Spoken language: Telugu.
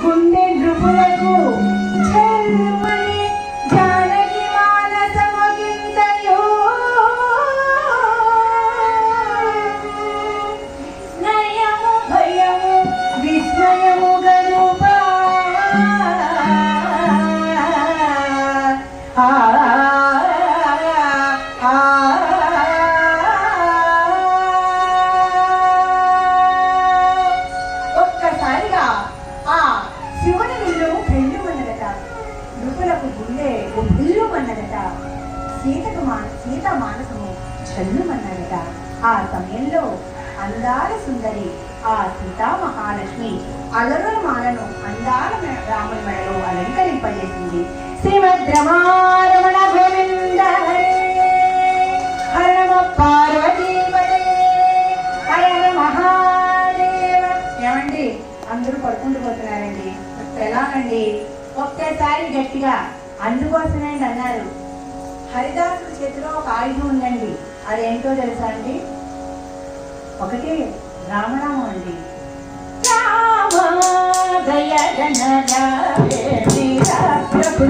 గుండె నృపులకు చల్లుమని జానకి మానసముగింతయో నయము భయము విస్మయము గరుపా ఒక్కసారిగా ఆ శివుని విల్లు పెళ్ళుమన్నదట. నృపులకు గుండె బిల్లుమన్నదట. సీత మానసము చల్లుమన్నదట. ఆ సమయంలో అందాల సుందరి ఆ సీతామహాలక్ష్మి అలరుల మాలను అందాల రాముని మెడలో అలంకరింపజేసింది. శ్రీమద్రమారమణ గోవింద హరే హర నమ పార్వతీపదే హర హర మహాదేవ. ఏమండి అందరూ పడుకుంటూ పోతున్నారండి, ఎలాగండి? ఒక్కసారి గట్టిగా అందుకోసమేంటి అన్నారు. హరిదాసుడి చేతిలో ఒక ఆయుధం ఉందండి, అదేంటో తెలుసా అండి? ఒకటి రామనామం అండి. రామ దయ ప్రభు